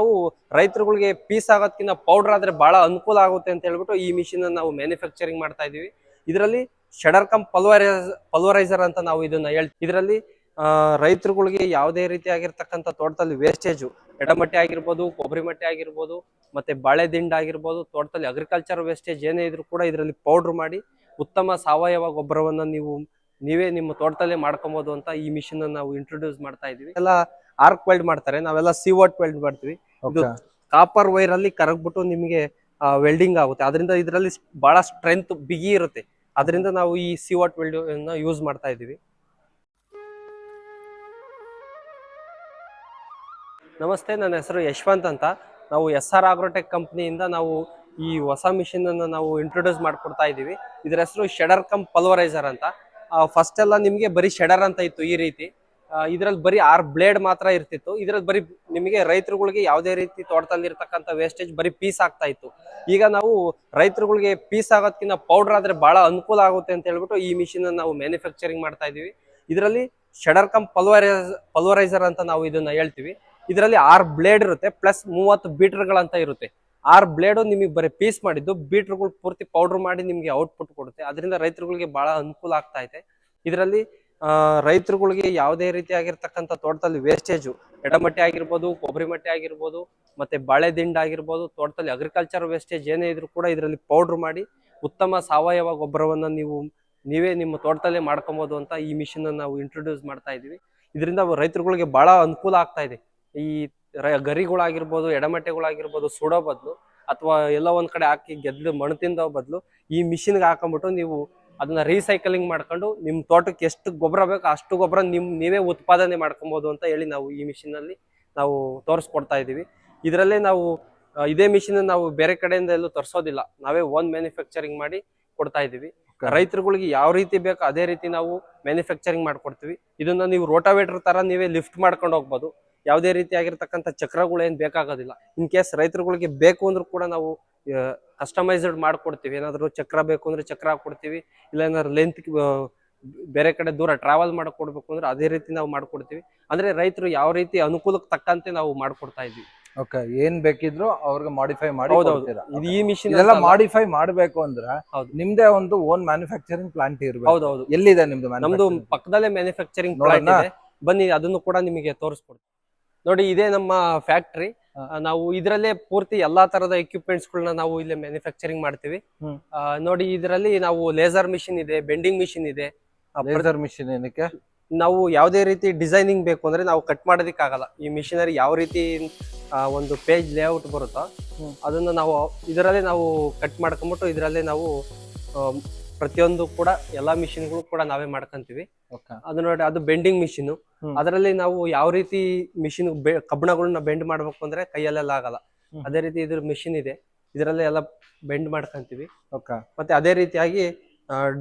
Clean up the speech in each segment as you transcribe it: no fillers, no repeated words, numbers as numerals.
ನಾವು ರೈತರುಗಳಿಗೆ piece ಆಗೋದಕ್ಕಿಂತ powder ಆದ್ರೆ ಬಹಳ ಅನುಕೂಲ ಆಗುತ್ತೆ ಅಂತ ಹೇಳ್ಬಿಟ್ಟು ಈ ಮಿಷಿನ್ ನಾವು ಮ್ಯಾನುಫ್ಯಾಕ್ಚರಿಂಗ್ ಮಾಡ್ತಾ ಇದೀವಿ. ಇದರಲ್ಲಿ ಶೆಡರ್ ಕಮ್ ಪಲ್ವರೈಸರ್ ಅಂತ ನಾವು ಇದನ್ನ ಹೇಳ್ತೀವಿ. ಇದರಲ್ಲಿ ರೈತರುಗಳಿಗೆ ಯಾವುದೇ ರೀತಿಯಾಗಿರ್ತಕ್ಕಂಥ ತೋಟದಲ್ಲಿ ವೇಸ್ಟೇಜು ಎಡಮಟ್ಟೆ ಆಗಿರ್ಬೋದು, ಕೊಬ್ಬರಿ ಮಟ್ಟೆ ಆಗಿರ್ಬೋದು, ಮತ್ತೆ ಬಾಳೆ ದಿಂಡು ಆಗಿರ್ಬೋದು, ತೋಟದಲ್ಲಿ ಅಗ್ರಿಕಲ್ಚರ್ ವೇಸ್ಟೇಜ್ ಏನೇ ಇದ್ರು ಕೂಡ ಇದರಲ್ಲಿ ಪೌಡರ್ ಮಾಡಿ ಉತ್ತಮ ಸಾವಯವ ಗೊಬ್ಬರವನ್ನ ನೀವೇ ನಿಮ್ಮ ತೋಟದಲ್ಲೇ ಮಾಡ್ಕೊಬಹುದು ಅಂತ ಈ ಮಿಷಿನ್ ನಾವು ಇಂಟ್ರೊಡ್ಯೂಸ್ ಮಾಡ್ತಾ ಇದೀವಿ. ಎಲ್ಲ ಆರ್ಕ್ ವೆಲ್ಡ್ ಮಾಡ್ತಾರೆ, ನಾವೆಲ್ಲ ಸಿವೋಟ್ ವೆಲ್ಡ್ ಮಾಡ್ತೀವಿ. ಇದು ಕಾಪರ್ ವೈರ್ ಅಲ್ಲಿ ಕರಗ್ಬಿಟ್ಟು ನಿಮಗೆ ವೆಲ್ಡಿಂಗ್ ಆಗುತ್ತೆ. ಅದರಿಂದ ಇದರಲ್ಲಿ ಬಹಳ ಸ್ಟ್ರೆಂತ್ ಬಿಗಿ ಇರುತ್ತೆ. ಅದರಿಂದ ನಾವು ಈ ಸಿವೋಟ್ ವೆಲ್ಡ್ ಯೂಸ್ ಮಾಡ್ತಾ ಇದೀವಿ. ನಮಸ್ತೆ, ನನ್ನ ಹೆಸರು ಯಶವಂತ್ ಅಂತ. ನಾವು SR ಆಗ್ರೋಟೆಕ್ ಕಂಪ್ನಿಯಿಂದ ನಾವು ಈ ಹೊಸ ಮಿಷಿನ್ ಅನ್ನು ನಾವು ಇಂಟ್ರೊಡ್ಯೂಸ್ ಮಾಡ್ಕೊಡ್ತಾ ಇದೀವಿ. ಇದರ ಹೆಸರು ಶೆಡರ್ ಕಮ್ ಪಲ್ವರೈಸರ್ ಅಂತ. ಫಸ್ಟ್ ಎಲ್ಲ ನಿಮಗೆ ಬರೀ ಶೆಡರ್ ಅಂತ ಇತ್ತು ಈ ರೀತಿ. ಇದ್ರಲ್ಲಿ ಬರೀ 6 ಬ್ಲೇಡ್ ಮಾತ್ರ ಇರ್ತಿತ್ತು. ಇದ್ರಲ್ಲಿ ಬರೀ ನಿಮಗೆ ರೈತರುಗಳಿಗೆ ಯಾವುದೇ ರೀತಿ ತೋಟದಲ್ಲಿ ಇರ್ತಕ್ಕಂಥ ವೇಸ್ಟೇಜ್ ಬರೀ ಪೀಸ್ ಆಗ್ತಾ ಇತ್ತು. ಈಗ ನಾವು ರೈತರುಗಳಿಗೆ ಪೀಸ್ ಆಗೋದಕ್ಕಿಂತ ಪೌಡರ್ ಆದ್ರೆ ಬಹಳ ಅನುಕೂಲ ಆಗುತ್ತೆ ಅಂತ ಹೇಳ್ಬಿಟ್ಟು ಈ ಮಿಷಿನ್ ನಾವು ಮ್ಯಾನುಫ್ಯಾಕ್ಚರಿಂಗ್ ಮಾಡ್ತಾ ಇದೀವಿ. ಇದರಲ್ಲಿ ಶೆಡರ್ ಕಮ್ ಪಲ್ವರೈಸರ್ ಅಂತ ನಾವು ಇದನ್ನ ಹೇಳ್ತೀವಿ. ಇದರಲ್ಲಿ 6 ಬ್ಲೇಡ್ ಇರುತ್ತೆ, ಪ್ಲಸ್ 30 ಬೀಟರ್ಗಳಂತ ಇರುತ್ತೆ. 6 ಬ್ಲೇಡು ನಿಮಗೆ ಬರೀ ಪೀಸ್ ಮಾಡಿದ್ದು, ಬೀಟರ್ಗಳು ಪೂರ್ತಿ ಪೌಡರ್ ಮಾಡಿ ನಿಮಗೆ ಔಟ್ಪುಟ್ ಕೊಡುತ್ತೆ. ಅದರಿಂದ ರೈತರುಗಳಿಗೆ ಬಹಳ ಅನುಕೂಲ ಆಗ್ತಾ ಇದೆ. ಇದರಲ್ಲಿ ರೈತರುಗಳಿಗೆ ಯಾವುದೇ ರೀತಿಯಾಗಿರ್ತಕ್ಕಂಥ ತೋಟದಲ್ಲಿ ವೇಸ್ಟೇಜು ಎಡಮಟ್ಟೆ ಆಗಿರ್ಬೋದು, ಕೊಬ್ಬರಿ ಮಟ್ಟೆ ಆಗಿರ್ಬೋದು, ಮತ್ತೆ ಬಾಳೆ ದಿಂಡು ಆಗಿರ್ಬೋದು, ತೋಟದಲ್ಲಿ ಅಗ್ರಿಕಲ್ಚರ್ ವೇಸ್ಟೇಜ್ ಏನೇ ಇದ್ರು ಕೂಡ ಇದರಲ್ಲಿ ಪೌಡರ್ ಮಾಡಿ ಉತ್ತಮ ಸಾವಯವ ಗೊಬ್ಬರವನ್ನ ನೀವೇ ನಿಮ್ಮ ತೋಟದಲ್ಲೇ ಮಾಡ್ಕೊಬಹುದು ಅಂತ ಈ ಮಿಷಿನ್ ನಾವು ಇಂಟ್ರೊಡ್ಯೂಸ್ ಮಾಡ್ತಾ ಇದೀವಿ. ಇದರಿಂದ ರೈತರುಗಳಿಗೆ ಬಹಳ ಅನುಕೂಲ ಆಗ್ತಾ ಇದೆ. ಈ ಗರಿಗಳಾಗಿರ್ಬೋದು, ಎಡಮಟ್ಟೆಗಳಾಗಿರ್ಬೋದು ಸುಡೋ ಬದಲು ಅಥವಾ ಎಲ್ಲ ಒಂದ್ ಕಡೆ ಹಾಕಿ ಗೆದ್ದು ಮಣ್ಣು ತಿಂದೋ ಬದಲು ಈ ಮಿಷಿನ್ಗೆ ಹಾಕೊಂಡ್ಬಿಟ್ಟು ನೀವು ಅದನ್ನ ರೀಸೈಕಲಿಂಗ್ ಮಾಡ್ಕೊಂಡು ನಿಮ್ ತೋಟಕ್ಕೆ ಎಷ್ಟು ಗೊಬ್ಬರ ಬೇಕು ಅಷ್ಟು ಗೊಬ್ಬರ ನೀವೇ ಉತ್ಪಾದನೆ ಮಾಡ್ಕೊಬಹುದು ಅಂತ ಹೇಳಿ ನಾವು ಈ ಮಿಷಿನ್ ಅಲ್ಲಿ ನಾವು ತೋರಿಸ್ಕೊಡ್ತಾ ಇದೀವಿ. ಇದರಲ್ಲೇ ನಾವು ಇದೇ ಮಿಷಿನ್ ನಾವು ಬೇರೆ ಕಡೆಯಿಂದ ಎಲ್ಲೂ ತರಿಸೋದಿಲ್ಲ, ನಾವೇ ಓನ್ ಮ್ಯಾನುಫ್ಯಾಕ್ಚರಿಂಗ್ ಮಾಡಿ ಕೊಡ್ತಾ ಇದೀವಿ. ರೈತರುಗಳಿಗೆ ಯಾವ ರೀತಿ ಬೇಕೋ ಅದೇ ರೀತಿ ನಾವು ಮ್ಯಾನುಫ್ಯಾಕ್ಚರಿಂಗ್ ಮಾಡ್ಕೊಡ್ತೀವಿ. ಇದನ್ನ ನೀವು ರೋಟಾವೇಟರ್ ತರ ನೀವೇ ಲಿಫ್ಟ್ ಮಾಡ್ಕೊಂಡು ಹೋಗ್ಬೋದು. ಯಾವುದೇ ರೀತಿಯಾಗಿರ್ತಕ್ಕಂಥ ಚಕ್ರಗಳು ಏನ್ ಬೇಕಾಗೋದಿಲ್ಲ. ಇನ್ ಕೇಸ್ ರೈತರುಗಳಿಗೆ ಬೇಕು ಅಂದ್ರೂ ಕೂಡ ನಾವು ಕಸ್ಟಮೈಸ್ಡ್ ಮಾಡ್ಕೊಡ್ತೀವಿ. ಏನಾದ್ರು ಚಕ್ರ ಬೇಕು ಅಂದ್ರೆ ಚಕ್ರ ಕೊಡ್ತೀವಿ, ಇಲ್ಲ ಏನಾದ್ರು ಲೆಂತ್ ಬೇರೆ ಕಡೆ ದೂರ ಟ್ರಾವೆಲ್ ಮಾಡಕ್ ಕೊಡ್ಬೇಕು ಅಂದ್ರೆ ಅದೇ ರೀತಿ ನಾವು ಮಾಡ್ಕೊಡ್ತೀವಿ. ಅಂದ್ರೆ ರೈತರು ಯಾವ ರೀತಿ ಅನುಕೂಲಕ್ಕೆ ತಕ್ಕಂತೆ ನಾವು ಮಾಡ್ಕೊಡ್ತಾ ಇದ್ವಿ. ಓಕೆ, ಏನ್ ಬೇಕಿದ್ರು ಅವ್ರಿಗೆ ಮಾಡಿಫೈ ಮಾಡಿ ಕೊಡ್ತೀರಾ? ಇದು ಈ ಮಿಷಿನ್ ಇದೆಲ್ಲ ಮಾಡಿಫೈ ಮಾಡ್ಬೇಕು ಅಂದ್ರೆ ನಿಮ್ದೇ ಒಂದು ಓನ್ ಮ್ಯಾನುಫ್ಯಾಕ್ಚರಿಂಗ್ ಪ್ಲಾಂಟ್ ಇರ್ಬೇಕು. ಹೌದೌದು. ಎಲ್ಲಿದೆ ನಿಮ್ದು? ನಮ್ದು ಪಕ್ಕದಲ್ಲೇ ಮ್ಯಾನುಫ್ಯಾಕ್ಚರಿಂಗ್ ಪ್ಲಾಂಟ್ ಇದೆ, ಬನ್ನಿ ಅದನ್ನು ಕೂಡ ನಿಮಗೆ ತೋರಿಸ್ಕೊಡ್ತೀವಿ. ನೋಡಿ, ಇದೇ ನಮ್ಮ ಫ್ಯಾಕ್ಟ್ರಿ. ನಾವು ಇದರಲ್ಲೇ ಪೂರ್ತಿ ಎಲ್ಲಾ ತರದ ಎಕ್ವಿಪ್ಮೆಂಟ್ಸ್ ಗಳನ್ನ ನಾವು ಇಲ್ಲೇ ಮ್ಯಾನುಫ್ಯಾಕ್ಚರಿಂಗ್ ಮಾಡ್ತೀವಿ. ನೋಡಿ, ಇದರಲ್ಲಿ ನಾವು ಲೇಸರ್ ಮಿಷಿನ್ ಇದೆ, ಬೆಂಡಿಂಗ್ ಮಿಷಿನ್ ಇದೆ. ಲೇಸರ್ ಮಿಷಿನ್ ಏನಕ್ಕೆ? ನಾವು ಯಾವುದೇ ರೀತಿ ಡಿಸೈನಿಂಗ್ ಬೇಕು ಅಂದ್ರೆ ನಾವು ಕಟ್ ಮಾಡೋದಿಕ್ ಆಗಲ್ಲ. ಈ ಮಿಷಿನರಿ ಯಾವ ರೀತಿ ಒಂದು ಪೇಜ್ ಲೇಔಟ್ ಬರುತ್ತೋ ಅದನ್ನ ನಾವು ಇದರಲ್ಲೇ ನಾವು ಕಟ್ ಮಾಡ್ಕೊಂಡ್ಬಿಟ್ಟು ಇದರಲ್ಲೇ ನಾವು ಪ್ರತಿಯೊಂದು ಕೂಡ ಎಲ್ಲಾ ಮಿಷಿನ್ಗಳು ಕೂಡ ನಾವೇ ಮಾಡ್ಕೊಂತೀವಿ. ಅದು ನೋಡಿ, ಅದು ಬೆಂಡಿಂಗ್ ಮಿಷಿನ್. ಅದರಲ್ಲಿ ನಾವು ಯಾವ ರೀತಿ ಮಿಷಿನ್ ಕಬ್ಬಣಗಳನ್ನ ಬೆಂಡ್ ಮಾಡ್ಬೇಕು ಅಂದ್ರೆ ಕೈಯಲ್ಲೆಲ್ಲ ಆಗಲ್ಲ. ಅದೇ ರೀತಿ ಇದ್ರ ಮಿಷಿನ್ ಇದೆ, ಇದರಲ್ಲೇ ಎಲ್ಲ ಬೆಂಡ್ ಮಾಡ್ಕೊಂತೀವಿ. ಮತ್ತೆ ಅದೇ ರೀತಿಯಾಗಿ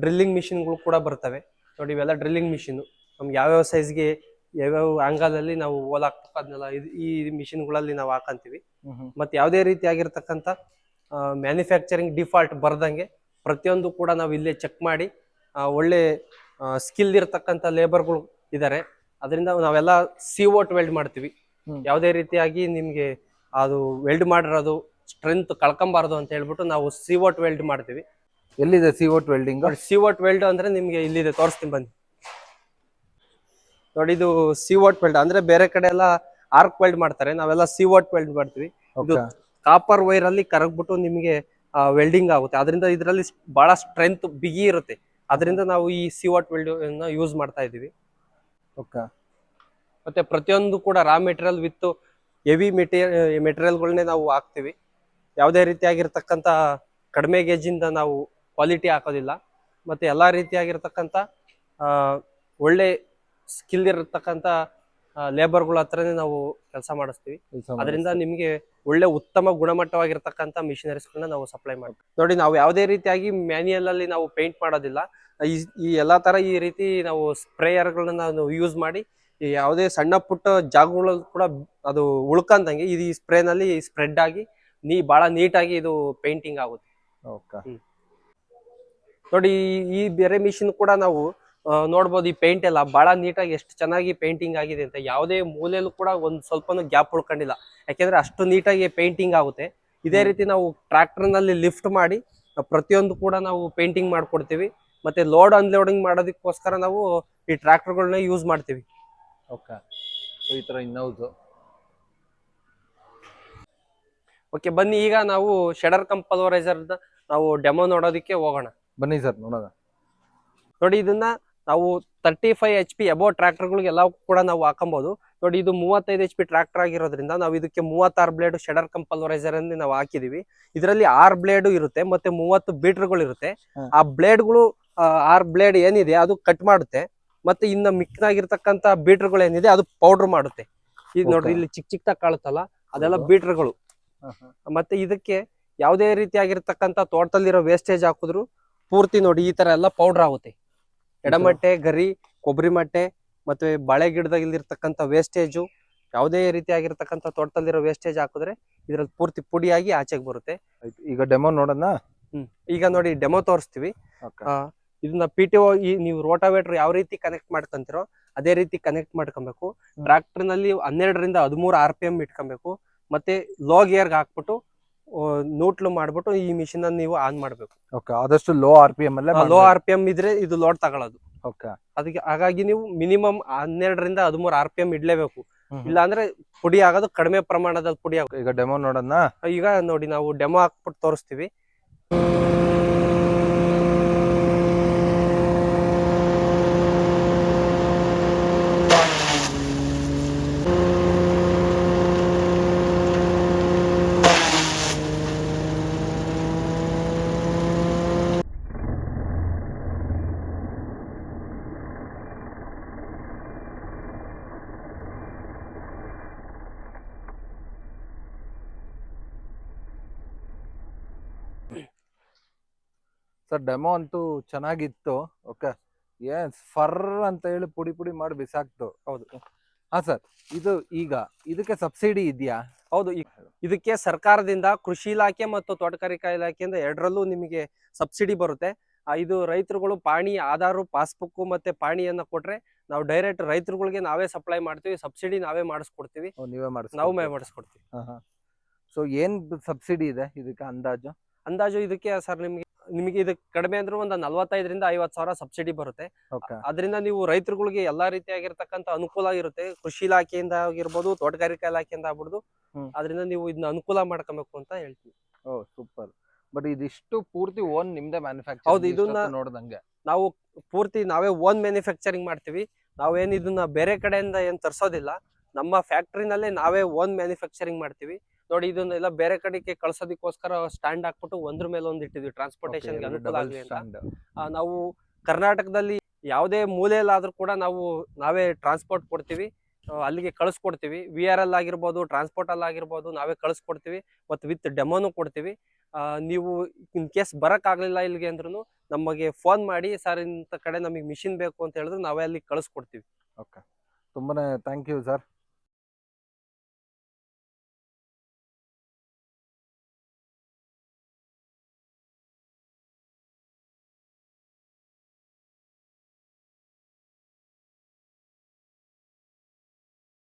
ಡ್ರಿಲ್ಲಿಂಗ್ ಮಿಷಿನ್ಗಳು ಕೂಡ ಬರ್ತವೆ. ನೋಡಿ, ಇವೆಲ್ಲ ಡ್ರಿಲ್ಲಿಂಗ್ ಮಿಷಿನ್. ನಮ್ಗೆ ಯಾವ್ಯಾವ ಸೈಜ್ಗೆ ಯಾವ್ಯಾವ ಆಂಗಲ್ ಅಲ್ಲಿ ನಾವು ಹೋಲ್ ಹಾಕ್ಬೇಕು ಅದನ್ನೆಲ್ಲ ಈ ಮಿಷಿನ್ಗಳಲ್ಲಿ ನಾವು ಹಾಕಂತೀವಿ. ಮತ್ತೆ ಯಾವುದೇ ರೀತಿಯಾಗಿರ್ತಕ್ಕಂಥ ಮ್ಯಾನುಫ್ಯಾಕ್ಚರಿಂಗ್ ಡಿಫಾಲ್ಟ್ ಬರ್ದಂಗೆ ಪ್ರತಿಯೊಂದು ಕೂಡ ನಾವು ಇಲ್ಲೇ ಚೆಕ್ ಮಾಡಿ ಒಳ್ಳೆ ಸ್ಕಿಲ್ ಇರತಕ್ಕಂಥ ಲೇಬರ್ಗಳು ಇದ್ದಾರೆ. ಅದರಿಂದ ನಾವೆಲ್ಲ ಸಿವೋಟ್ ವೆಲ್ಡ್ ಮಾಡ್ತೀವಿ. ಯಾವುದೇ ರೀತಿಯಾಗಿ ನಿಮ್ಗೆ ಅದು ವೆಲ್ಡ್ ಮಾಡಿರೋದು ಸ್ಟ್ರೆಂತ್ ಕಳ್ಕೊಂಬಾರ್ದು ಅಂತ ಹೇಳ್ಬಿಟ್ಟು ನಾವು ಸಿವೋಟ್ ವೆಲ್ಡ್ ಮಾಡ್ತೀವಿ. ಎಲ್ಲಿದೆ ಸಿವೋಟ್ ವೆಲ್ಡಿಂಗ್? ಸಿವೋಟ್ ವೆಲ್ಡ್ ಅಂದ್ರೆ ನಿಮ್ಗೆ ಇಲ್ಲಿದೆ, ತೋರಿಸ್ತೀನಿ ಬನ್ನಿ. ನೋಡಿ, ಇದು ಸಿವೋಟ್ ವೆಲ್ಡ್ ಅಂದ್ರೆ ಬೇರೆ ಕಡೆ ಎಲ್ಲ ಆರ್ಕ್ ವೆಲ್ಡ್ ಮಾಡ್ತಾರೆ, ನಾವೆಲ್ಲ ಸಿವೋಟ್ ವೆಲ್ಡ್ ಮಾಡ್ತೀವಿ. ಇದು ಕಾಪರ್ ವೈರ್ ಅಲ್ಲಿ ಕರಗ್ಬಿಟ್ಟು ನಿಮಗೆ ವೆಲ್ಡಿಂಗ್ ಆಗುತ್ತೆ. ಅದರಿಂದ ಇದರಲ್ಲಿ ಬಹಳ ಸ್ಟ್ರೆಂತ್ ಬಿಗಿ ಇರುತ್ತೆ. ಅದರಿಂದ ನಾವು ಈ ಸಿವೋಟ್ ವೆಲ್ಡ್ ಯೂಸ್ ಮಾಡ್ತಾ ಇದೀವಿ. ಮತ್ತೆ ಪ್ರತಿಯೊಂದು ಕೂಡ ರಾ ಮೆಟೀರಿಯಲ್ ವಿತ್ ಹೆವಿ ಮೆಟೀರಿಯಲ್ಗಳನ್ನೇ ನಾವು ಹಾಕ್ತಿವಿ. ಯಾವುದೇ ರೀತಿಯಾಗಿರ್ತಕ್ಕಂಥ ಕಡಿಮೆ ಗೇಜಿಂದ ನಾವು ಕ್ವಾಲಿಟಿ ಹಾಕೋದಿಲ್ಲ. ಮತ್ತೆ ಎಲ್ಲಾ ರೀತಿಯಾಗಿರ್ತಕ್ಕಂಥ ಒಳ್ಳೆ ಸ್ಕಿಲ್ ಇರತಕ್ಕಂಥ ಲೇಬರ್ಗಳ ಹತ್ರನೇ ನಾವು ಕೆಲಸ ಮಾಡಿಸ್ತೀವಿ. ಅದರಿಂದ ನಿಮಗೆ ಒಳ್ಳೆ ಉತ್ತಮ ಗುಣಮಟ್ಟವಾಗಿರ್ತಕ್ಕಂಥ ಮಿಷನರೀಸ್ಗಳನ್ನ ನಾವು ಸಪ್ಲೈ ಮಾಡ್ತೀವಿ. ನೋಡಿ, ನಾವು ಯಾವುದೇ ರೀತಿಯಾಗಿ ಮ್ಯಾನ್ಯಲ್ ಅಲ್ಲಿ ನಾವು ಪೇಂಟ್ ಮಾಡೋದಿಲ್ಲ. ಈ ಎಲ್ಲಾ ತರ ಈ ರೀತಿ ನಾವು ಸ್ಪ್ರೇಯರ್ಗಳನ್ನ ನಾವು ಯೂಸ್ ಮಾಡಿ ಯಾವುದೇ ಸಣ್ಣ ಪುಟ್ಟ ಜಾಗಗಳಲ್ಲಿ ಕೂಡ ಅದು ಉಳ್ಕಂದಂಗೆ ಇದು ಈ ಸ್ಪ್ರೇನಲ್ಲಿ ಸ್ಪ್ರೆಡ್ ಆಗಿ ಬಹಳ ನೀಟಾಗಿ ಇದು ಪೇಂಟಿಂಗ್ ಆಗುತ್ತೆ. ನೋಡಿ, ಈ ಬೇರೆ ಮಿಷಿನ್ ಕೂಡ ನಾವು ನೋಡ್ಬೋದು ಈ ಪೇಂಟ್ ಎಲ್ಲ ಬಹಳ ನೀಟಾಗಿ ಎಷ್ಟು ಚೆನ್ನಾಗಿ ಪೇಂಟಿಂಗ್ ಆಗಿದೆ ಅಂತ, ಯಾವುದೇ ಮೂಲೆಯಲ್ಲೂ ಕೂಡ ಒಂದ್ ಸ್ವಲ್ಪನೂ ಗ್ಯಾಪ್ ಉಳ್ಕೊಂಡಿಲ್ಲ. ಯಾಕೆಂದ್ರೆ ಅಷ್ಟು ನೀಟಾಗಿ ಪೇಂಟಿಂಗ್ ಆಗುತ್ತೆ. ಇದೇ ರೀತಿ ನಾವು ಟ್ರಾಕ್ಟರ್ ನಲ್ಲಿ ಲಿಫ್ಟ್ ಮಾಡಿ ಪ್ರತಿಯೊಂದು ಕೂಡ ನಾವು ಪೇಂಟಿಂಗ್ ಮಾಡ್ಕೊಡ್ತೀವಿ. ಮತ್ತೆ ಲೋಡ್ ಅನ್ಲೋಡಿಂಗ್ ಮಾಡೋದಕ್ಕೋಸ್ಕರ ನಾವು ಈ ಟ್ರಾಕ್ಟರ್ಗಳನ್ನ ಯೂಸ್ ಮಾಡ್ತೀವಿ. ಓಕೆ, ಈ ತರ ಇನ್ನೌಸ್. ಓಕೆ, ಬನ್ನಿ ಈಗ ನಾವು ಶೆಡರ್ ಕಮ್ ಪಲ್ವರೈಸರ್ ನಾವು ಡೆಮೋ ನೋಡೋದಕ್ಕೆ ಹೋಗೋಣ. ಬನ್ನಿ ಸರ್ ನೋಡೋಣ. ನೋಡಿ, ಇದನ್ನ ನಾವು 35 HP ಅಬೋ ಟ್ರಾಕ್ಟರ್ಗಳಿಗೆಲ್ಲ ಕೂಡ ನಾವು ಹಾಕೊಬಹುದು. ನೋಡಿ, ಇದು 35 HP ಟ್ರಾಕ್ಟರ್ ಆಗಿರೋದ್ರಿಂದ ನಾವು ಇದಕ್ಕೆ 36 ಬ್ಲೇಡ್ ಶೆಡರ್ ಕಮ್ ಪಲ್ವರೈಸರ್ ಅನ್ನು ನಾವು ಹಾಕಿದೀವಿ. ಇದರಲ್ಲಿ 6 ಬ್ಲೇಡ್ ಇರುತ್ತೆ ಮತ್ತೆ 30 ಬೀಟರ್ಗಳು ಇರುತ್ತೆ. ಆ ಬ್ಲೇಡ್ಗಳು 6 ಬ್ಲೇಡ್ ಏನಿದೆ ಅದು ಕಟ್ ಮಾಡುತ್ತೆ. ಮತ್ತೆ ಇನ್ನು ಮಿಕ್ನಾಗಿರ್ತಕ್ಕಂಥ ಬೀಟರ್ಗಳು ಏನಿದೆ ಅದು ಪೌಡರ್ ಮಾಡುತ್ತೆ. ಈಗ ನೋಡ್ರಿ, ಇಲ್ಲಿ ಚಿಕ್ಕ ಚಿಕ್ಕದಾಗಿ ಕಾಣುತ್ತಲ್ಲ, ಅದೆಲ್ಲ ಬೀಟರ್ಗಳು. ಮತ್ತೆ ಇದಕ್ಕೆ ಯಾವುದೇ ರೀತಿಯಾಗಿರ್ತಕ್ಕಂಥ ತೋಟದಲ್ಲಿರೋ ವೇಸ್ಟೇಜ್ ಹಾಕಿದ್ರು ಪೂರ್ತಿ ನೋಡಿ ಈ ತರ ಎಲ್ಲ ಪೌಡರ್ ಆಗುತ್ತೆ. ಎಡಮಟ್ಟೆ, ಗರಿ, ಕೊಬ್ಬರಿ ಮಟ್ಟೆ ಮತ್ತೆ ಬಾಳೆ ಗಿಡದಲ್ಲಿರ್ತಕ್ಕಂಥ ವೇಸ್ಟೇಜು, ಯಾವುದೇ ರೀತಿಯಾಗಿರ್ತಕ್ಕಂಥ ತೋಟದಲ್ಲಿರೋ ವೇಸ್ಟೇಜ್ ಹಾಕಿದ್ರೆ ಇದ್ರಲ್ಲಿ ಪೂರ್ತಿ ಪುಡಿಯಾಗಿ ಆಚೆಗೆ ಬರುತ್ತೆ. ಈಗ ಡೆಮೋ ನೋಡೋಣ. ಈಗ ನೋಡಿ ಡೆಮೋ ತೋರಿಸ್ತೀವಿ. ಇದನ್ನ PTO ನೀವು ರೋಟಾವೇಟರ್ ಯಾವ ರೀತಿ ಕನೆಕ್ಟ್ ಮಾಡ್ಕೊಂತೀರೋ ಅದೇ ರೀತಿ ಕನೆಕ್ಟ್ ಮಾಡ್ಕೊಬೇಕು. ಟ್ರಾಕ್ಟರ್ ನಲ್ಲಿ 12 ರಿಂದ 13 RPM ಇಟ್ಕೊಬೇಕು. ಮತ್ತೆ ಲೋ ಗೇರ್ಗೆ ಹಾಕ್ಬಿಟ್ಟು ನ್ಯೂಟ್ಲ್ ಮಾಡ್ಬಿಟ್ಟು ಈ ಮಿಷಿನ್ ಅನ್ನು ನೀವು ಆನ್ ಮಾಡ್ಬೇಕು. ಓಕೆ, ಆದಷ್ಟು ಲೋ RPM ಅಲ್ಲೇ. ಲೋ RPM ಇದ್ರೆ ಇದು ಲೋಡ್ ತಗೊಳ್ಳೋದು. ಓಕೆ, ಅದಕ್ಕೆ ಹಾಗಾಗಿ ನೀವು ಮಿನಿಮಮ್ 12 ರಿಂದ 13 RPM ಇಡ್ಲೇಬೇಕು. ಇಲ್ಲ ಅಂದ್ರೆ ಪುಡಿ ಆಗೋದು ಕಡಿಮೆ ಪ್ರಮಾಣದಲ್ಲಿ ಪುಡಿ ಆಗುತ್ತೆ. ಈಗ ಡೆಮೋ ನೋಡೋಣ. ಈಗ ನೋಡಿ, ನಾವು ಡೆಮೋ ಹಾಕ್ಬಿಟ್ಟು ತೋರಿಸ್ತೀವಿ. ಸರ್ ಡೆಮೋ ಅಂತೂ ಚೆನ್ನಾಗಿತ್ತು. ಓಕೆ, ಏನ್ ಫರ್ ಅಂತ ಹೇಳಿ ಪುಡಿ ಪುಡಿ ಮಾಡಿ ಬಿಸಾಕ್ತು. ಹೌದು. ಹಾ ಸರ್, ಇದು ಈಗ ಇದಕ್ಕೆ ಸಬ್ಸಿಡಿ ಇದೆಯಾ? ಹೌದು, ಇದಕ್ಕೆ ಸರ್ಕಾರದಿಂದ ಕೃಷಿ ಇಲಾಖೆ ಮತ್ತು ತೋಟಗಾರಿಕಾ ಇಲಾಖೆಯಿಂದ ಎರಡರಲ್ಲೂ ನಿಮಗೆ ಸಬ್ಸಿಡಿ ಬರುತ್ತೆ. ಇದು ರೈತರುಗಳು ಪಾಣಿ, ಆಧಾರ್, ಪಾಸ್ಬುಕ್ ಮತ್ತೆ ಪಾಣಿಯನ್ನ ಕೊಟ್ರೆ ನಾವು ಡೈರೆಕ್ಟ್ ರೈತರುಗಳಿಗೆ ನಾವೇ ಸಪ್ಲೈ ಮಾಡ್ತೀವಿ. ಸಬ್ಸಿಡಿ ನಾವೇ ಮಾಡಿಸ್ಕೊಡ್ತೀವಿ. ನೀವೇ ನಾವು ಮಾಡಿಸ್ಕೊಡ್ತೀವಿ. ಸೊ ಏನ್ ಸಬ್ಸಿಡಿ ಇದೆ ಇದಕ್ಕೆ ಅಂದಾಜು ಇದಕ್ಕೆ ಸರ್ ನಿಮಗೆ ಇದಕ್ಕೆ ಕಡಿಮೆ ಅಂದ್ರೆ ಒಂದು 45 ರಿಂದ 50 ಸಾವಿರ ಸಬ್ಸಿಡಿ ಬರುತ್ತೆ. ಅದರಿಂದ ನೀವು ರೈತರುಗಳಿಗೆ ಎಲ್ಲಾ ರೀತಿಯಾಗಿರ್ತಕ್ಕಂಥ ಅನುಕೂಲ ಇರುತ್ತೆ. ಕೃಷಿ ಇಲಾಖೆಯಿಂದ ಆಗಿರ್ಬೋದು, ತೋಟಗಾರಿಕಾ ಇಲಾಖೆಯಿಂದ ಆಗ್ಬಿಡುದು. ಅದರಿಂದ ನೀವು ಇದನ್ನ ಅನುಕೂಲ ಮಾಡ್ಕೊಬೇಕು ಅಂತ ಹೇಳ್ತೀವಿ. ಓ ಸೂಪರ್. ಬಟ್ ಇದಿಷ್ಟು ಪೂರ್ತಿ ಓನ್ ನಿಮ್ದೇ ಮ್ಯಾನುಫ್ಯಾಕ್ಚರ್? ಹೌದು, ಇದನ್ನ ನೋಡ್ದಂಗೆ ನಾವು ಪೂರ್ತಿ ನಾವೇ ಓನ್ ಮ್ಯಾನುಫ್ಯಾಕ್ಚರಿಂಗ್ ಮಾಡ್ತೀವಿ. ನಾವೇನ್ ಇದನ್ನ ಬೇರೆ ಕಡೆಯಿಂದ ಏನ್ ತರ್ಸೋದಿಲ್ಲ. ನಮ್ಮ ಫ್ಯಾಕ್ಟರಿನಲ್ಲೇ ನಾವೇ ಓನ್ ಮ್ಯಾನುಫ್ಯಾಕ್ಚರಿಂಗ್ ಮಾಡ್ತೀವಿ. ನೋಡಿ, ಇದನ್ನೆಲ್ಲ ಬೇರೆ ಕಡೆಗೆ ಕಳ್ಸೋದಕ್ಕೋಸ್ಕರ ಸ್ಟ್ಯಾಂಡ್ ಹಾಕ್ಬಿಟ್ಟು ಒಂದ್ರ ಮೇಲೆ ಒಂದ್ ಇಟ್ಟಿದ್ವಿ, ಟ್ರಾನ್ಸ್ಪೋರ್ಟೇಷನ್ ಅನುಕೂಲ ಆಗಲಿ ಅಂತ. ನಾವು ಕರ್ನಾಟಕದಲ್ಲಿ ಯಾವುದೇ ಮೂಲೆಯಲ್ಲಾದ್ರೂ ಕೂಡ ನಾವೇ ಟ್ರಾನ್ಸ್ಪೋರ್ಟ್ ಕೊಡ್ತೀವಿ, ಅಲ್ಲಿಗೆ ಕಳಿಸ್ಕೊಡ್ತೀವಿ. VRL ಆಗಿರ್ಬೋದು, ಟ್ರಾನ್ಸ್ಪೋರ್ಟ್ ಅಲ್ಲಿ ಆಗಿರ್ಬೋದು, ನಾವೇ ಕಳಿಸ್ಕೊಡ್ತೀವಿ. ಮತ್ತು ವಿತ್ ಡೆಮೋನು ಕೊಡ್ತೀವಿ. ನೀವು ಇನ್ ಕೇಸ್ ಬರಕ್ ಆಗ್ಲಿಲ್ಲ ಇಲ್ಲಿಗೆ ಅಂದ್ರೂ ನಮಗೆ ಫೋನ್ ಮಾಡಿ, ಸರ್ ಇಂಥ ಕಡೆ ನಮಗೆ ಮಿಷಿನ್ ಬೇಕು ಅಂತ ಹೇಳಿದ್ರು ನಾವೇ ಅಲ್ಲಿ ಕಳಿಸ್ಕೊಡ್ತೀವಿ. ಓಕೆ, ತುಂಬಾನೇ ಥ್ಯಾಂಕ್ ಯು ಸರ್.